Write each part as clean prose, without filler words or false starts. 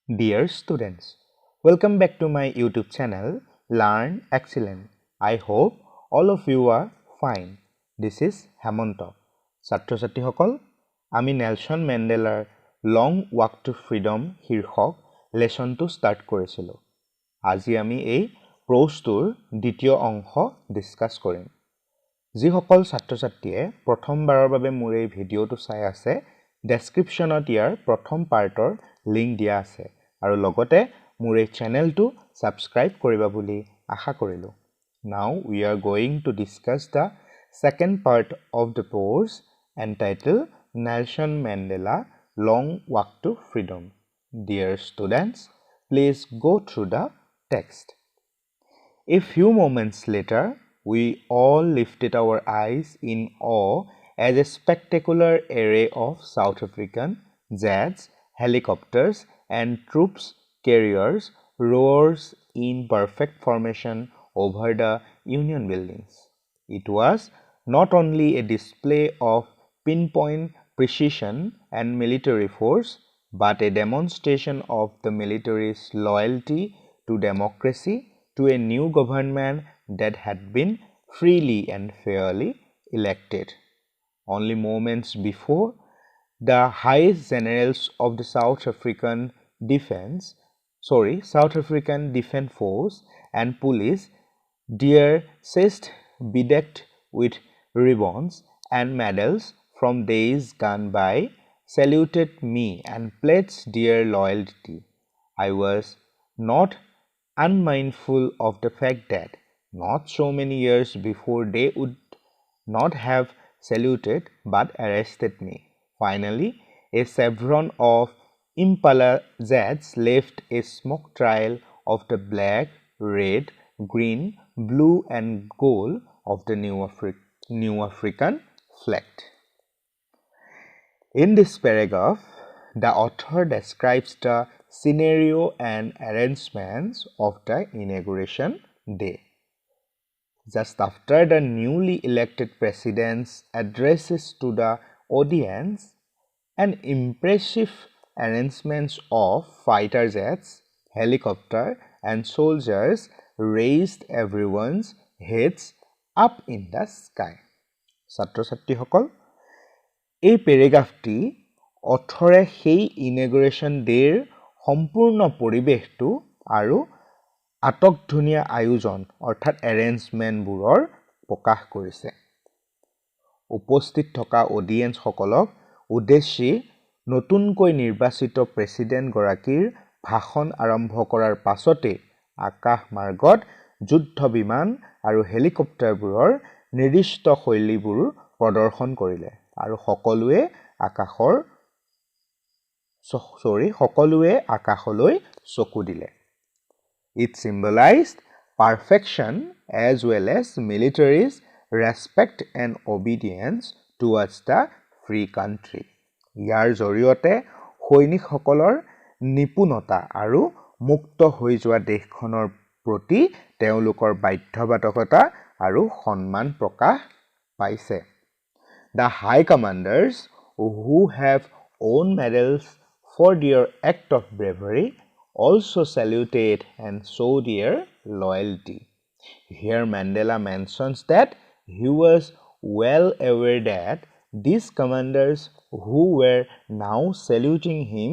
Dear students, welcome back to my YouTube channel, Learn Excellent. I hope all of you are fine. This is Hemonto. ছাত্ৰ-ছাত্ৰী সকল, আমি Nelson মেণ্ডেলাৰ long walk to freedom শীৰ্ষক লেসনটো start কৰিছিলো। আজি আমি এই প্ৰ'জটোৰ দ্বিতীয় অংশ ডিসকাস কৰিম। যিসকল ছাত্ৰ-ছাত্ৰীয়ে প্ৰথমবাৰৰ বাবে মোৰ এই ভিডিঅ'টো চাই আছে, ডেসক্ৰিপচনত ইয়াৰ প্ৰথম পাৰ্টৰ লিংক দিয়া আছে। আৰু লগতে মোৰ এই চেনেলটো সাবস্ক্ৰাইব কৰিবা বুলি আশা কৰিলো। Now we are going to discuss the second part of the course entitled Nelson Mandela Long Walk to Freedom. Dear students, please go through the text. A few moments later, we all lifted our eyes in awe as a spectacular array of South African jets, helicopters, and troops carriers roars in perfect formation over the Union buildings. It was not only a display of pinpoint precision and military force, but a demonstration of the military's loyalty to democracy, to a new government that had been freely and fairly elected. Only moments before, the highest generals of the South African Defense Force and police, their chests bedecked with ribbons and medals from days gone by, saluted me and pledged their loyalty. I was not unmindful of the fact that not so many years before they would not have saluted but arrested me. Finally, a chevron of Impala jets left a smoke trail of the black, red, green, blue and gold of the New African flag. In this paragraph, the author describes the scenario and arrangements of the inauguration day. Just after the newly elected president's addresses to the audience, an impressive arrangements of fighter jets, helicopter and soldiers raised everyone's heads up in the sky. ছাত্ৰ-ছাত্ৰী সকল, এই পেৰাগ্ৰাফটি অথৰে সেই ইনগ্ৰেশ্যন ডেৰ সম্পূৰ্ণ পৰিবেশটো আৰু আটকধুনীয়া আয়োজন অৰ্থাৎ এৰেঞ্জমেণ্টবোৰৰ প্ৰকাশ কৰিছে। উপস্থিত থকা অডিয়েন্স সকলক উদ্দেশ্যি নতুনকৈ নিৰ্বাচিত প্ৰেসিডেন্ট গৰাকীৰ ভাষণ আৰম্ভ কৰাৰ পাছতে আকাশ মাৰ্গত যুদ্ধ বিমান আৰু হেলিকপ্টাৰবোৰৰ নিৰ্দিষ্ট শৈলীবোৰ প্ৰদৰ্শন কৰিলে আৰু সকলোৱে আকাশলৈ চকু দিলে। It symbolized perfection as well as military's respect and obedience towards the free country. ইয়াৰ জৰিয়তে সৈনিকসকলৰ নিপুণতা আৰু মুক্ত হৈ যোৱা দেশখনৰ প্ৰতি তেওঁলোকৰ বাধ্যবাধকতা আৰু সন্মান প্ৰকাশ পাইছে। The high commanders who have won medals for their act of bravery also saluted and showed their loyalty. Here Mandela mentions that he was well aware that these commanders who were now saluting him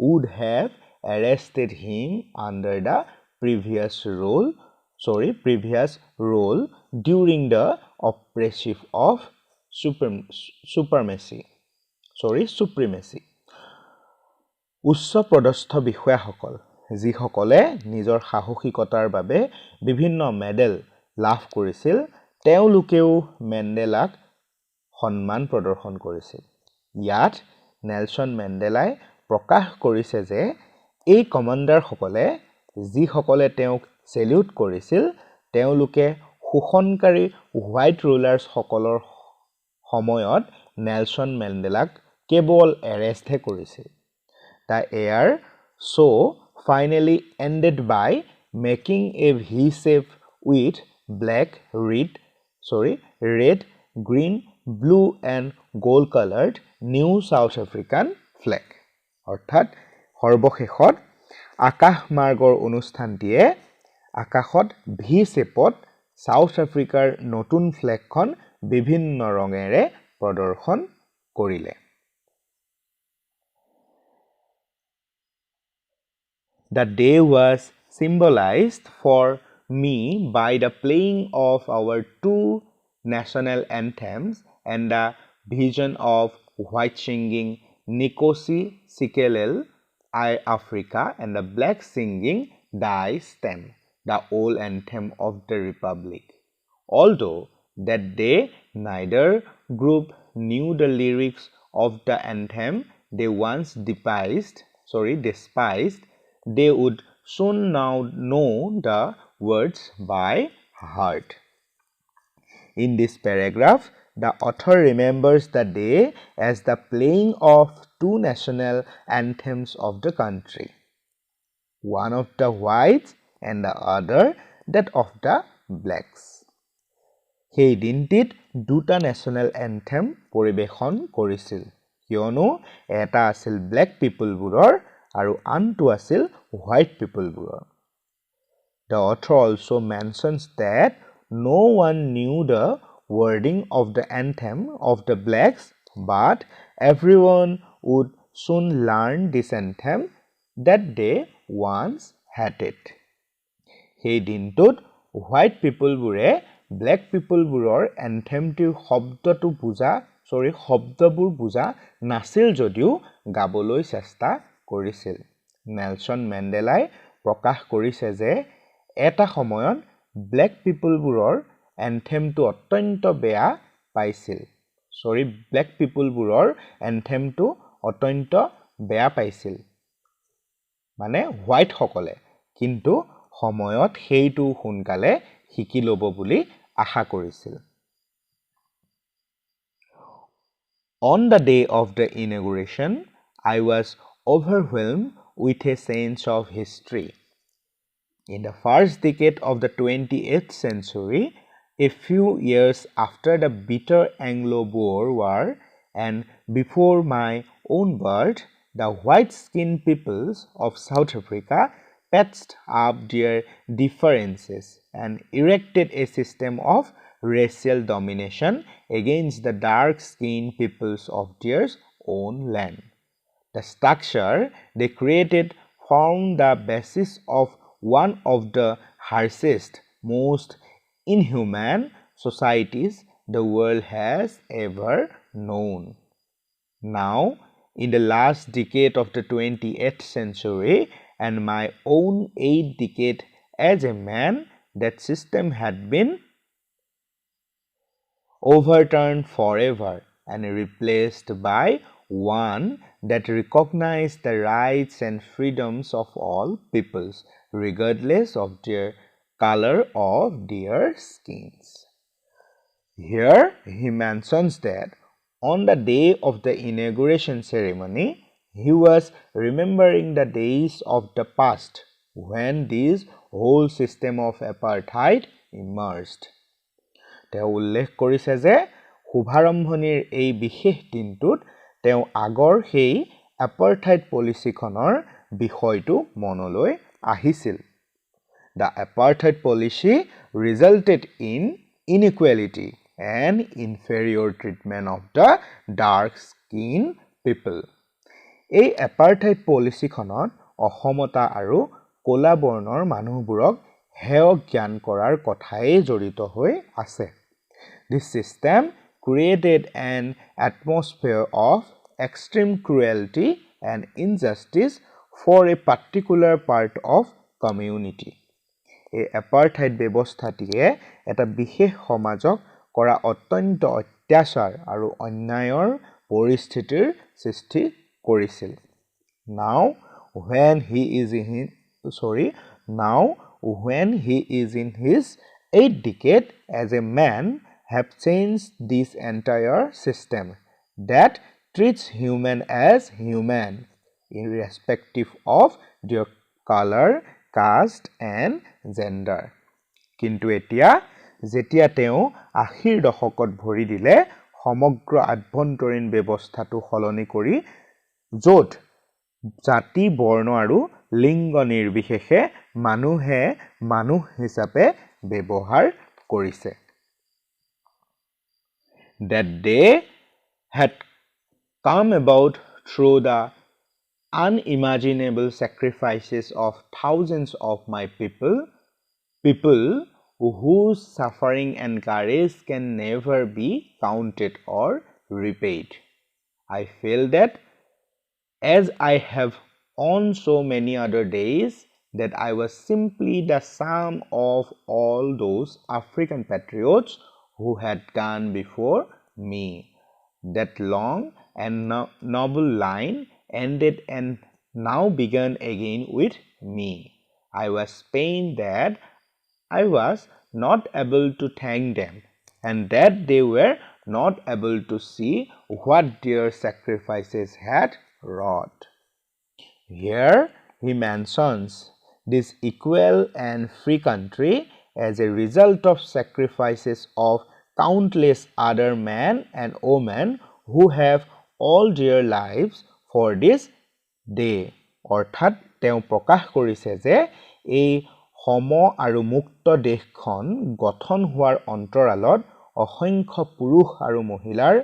would have arrested him under the previous role during the oppressive of supremacy. উচ্চ পদস্থ বিষয়াসকল যিসকলে নিজৰ সাহসিকতাৰ বাবে বিভিন্ন medal লাভ কৰিছিল, তেওঁলোকেও মেণ্ডেলাক সন্মান প্ৰদৰ্শন কৰিছিল। ইয়াত নেলসন মেণ্ডেলাই প্ৰকাশ কৰিছে যে এই কমাণ্ডাৰসকলে যিসকলে তেওঁক সেলিউট কৰিছিল, তেওঁলোকে শোষণকাৰী হোৱাইট ৰুলাৰ্ছ সকলৰ সময়ত নেলসন মেণ্ডেলাক কেৱল এৰেষ্টহে কৰিছিল। The air show finally ended by making a V-shape with black, red, green, blue and gold colored New South African flag. অৰ্থাৎ সৰ্বশেষত আকাশ মাৰ্গৰ অনুষ্ঠানটিয়ে আকাশত ভি শেপত সাউথ আফ্ৰিকাৰ নতুন ফ্লেগখন বিভিন্ন ৰঙেৰে প্ৰদৰ্শন কৰিলে The day was symbolized for me by the playing of our two national anthems and the vision of white singing Nikosi Sikelel I Africa and the black singing Die Stem, the old anthem of the Republic. Although that day neither group knew the lyrics of the anthem they once despised, they would soon now know the words by heart. In this paragraph, the author remembers the day as the playing of two national anthems of the country, one of the whites and the other that of the blacks. সেই দিনটিত দুটা national anthem পৰিবেশন কৰিছিল কিয়নো এটা আছিল black পিপলবোৰৰ আৰু আনটো আছিল white পিপলবোৰৰ The author also mentions that no one knew the wording of the anthem of the blacks but everyone would soon learn this anthem that they once had it সেই দিনটোত হোৱাইট পিপলবোৰে ব্ল্যাক পিপলবোৰৰ এন্থেমটিৰ শব্দবোৰ বুজা নাছিল যদিও গাবলৈ চেষ্টা কৰিছিল Nelson মেণ্ডেলাই প্ৰকাশ কৰিছে যে এটা সময়ত ব্ল্যাক পিপলবোৰৰ এন্থেমটো অত্যন্ত বেয়া পাইছিল মানে হোৱাইট সকলে কিন্তু সময়ত হেইটো সোনকালে শিকি ল'ব বুলি আশা কৰিছিল On the day of the inauguration, I was overwhelmed with a sense of history. In the first decade of the 28th century, a few years after the bitter Anglo-Boer War and before my own birth, the white-skinned peoples of South Africa patched up their differences and erected a system of racial domination against the dark-skinned peoples of their own land. The structure they created formed the basis of one of the harshest, most inhuman societies the world has ever known. Now, in the last decade of the 28th century and my own 8th decade as a man, that system had been overturned forever and replaced by one that recognized the rights and freedoms of all peoples, regardless of their color of their skins. Here he mentions that on the day of the inauguration ceremony, he was remembering the days of the past when this whole system of apartheid emerged. তেওঁ উল্লেখ কৰিছে যে শুভাৰম্ভণিৰ এই বিশেষ দিনটোত তেওঁ আগৰ সেই এপাৰ্থাইড পলিচিখনৰ বিষয়টো মনলৈ আহিছিল The apartheid policy resulted in inequality and inferior treatment of the dark-skinned people. এই এপাৰ্থাইড পলিচিখনত অসমতা আৰু ক'লা বৰ্ণৰ মানুহবোৰক হেয় জ্ঞান কৰাৰ কথাই জড়িত হৈ আছে This system created an atmosphere of extreme cruelty and injustice for a particular part of community. এই এপাৰ্থাইড ব্যৱস্থাটিয়ে এটা বিশেষ সমাজক কৰা অত্যন্ত অত্যাচাৰ আৰু অন্যায়ৰ পৰিস্থিতিৰ সৃষ্টি কৰিছিল Now when he is in his 8th decade as a man have changed this entire system that treats human as human irrespective of their color, caste and gender. কিন্তু এতিয়া যেতিয়া তেওঁ 80ৰ দশকত ভৰি দিলে সমগ্ৰ আভ্যন্তৰীণ ব্যৱস্থাটো সলনি কৰি য'ত জাতি বৰ্ণ আৰু লিংগ নিৰ্বিশেষে মানুহে মানুহ হিচাপে ব্যৱহাৰ কৰিছে that they had come about through the unimaginable sacrifices of thousands of my people whose suffering and courage can never be counted or repaid. I feel that as I have on so many other days that I was simply the sum of all those African patriots who had gone before me. That long and noble line ended and now began again with me. I was pained that I was not able to thank them and that they were not able to see what their sacrifices had wrought. Here he mentions this equal and free country as a result of sacrifices of countless other men and women who have all their lives for this day. অৰ্থাৎ তেওঁ প্ৰকাশ কৰিছে যে এই সম আৰু মুক্ত দেশখন গঠন হোৱাৰ অন্তৰালত অসংখ্য পুৰুষ আৰু মহিলাৰ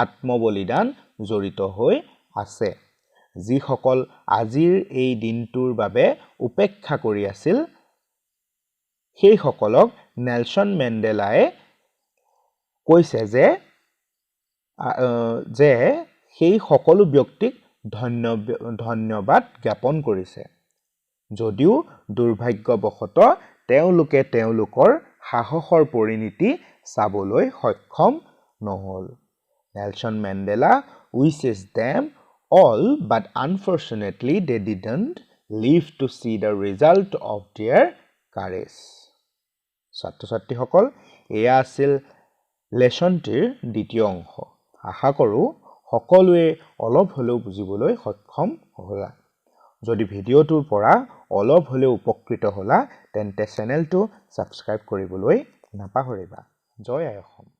আত্মবলিদান জড়িত হৈ আছে যিসকল আজিৰ এই দিনটোৰ বাবে উপেক্ষা কৰি আছিল সেই সকলক নেলসন মেণ্ডেলাই কৈছে যে সেই সকলো ব্যক্তিক ধন্যবাদ জ্ঞাপন কৰিছে যদিও দুৰ্ভাগ্যবশতঃ তেওঁলোকে তেওঁলোকৰ সাহসৰ পৰিণতি চাবলৈ সক্ষম নহল Nelson Mandela wishes them all but unfortunately they didn't live to see the result of their courage ছাত্ৰ-ছাত্ৰী সকল এয়া আছিল লেসনটিৰ দ্বিতীয় অংশ আশা কৰো সকলোৱে অলপ হলেও বুজিবলৈ সক্ষম হ'লা যদি ভিডিওটোৰ পৰা অলপ হলেও উপকৃত হ'লা তেন্তে চেনেলটো সাবস্ক্ৰাইব কৰিবলৈ নাপাহৰিবা জয় আই অসম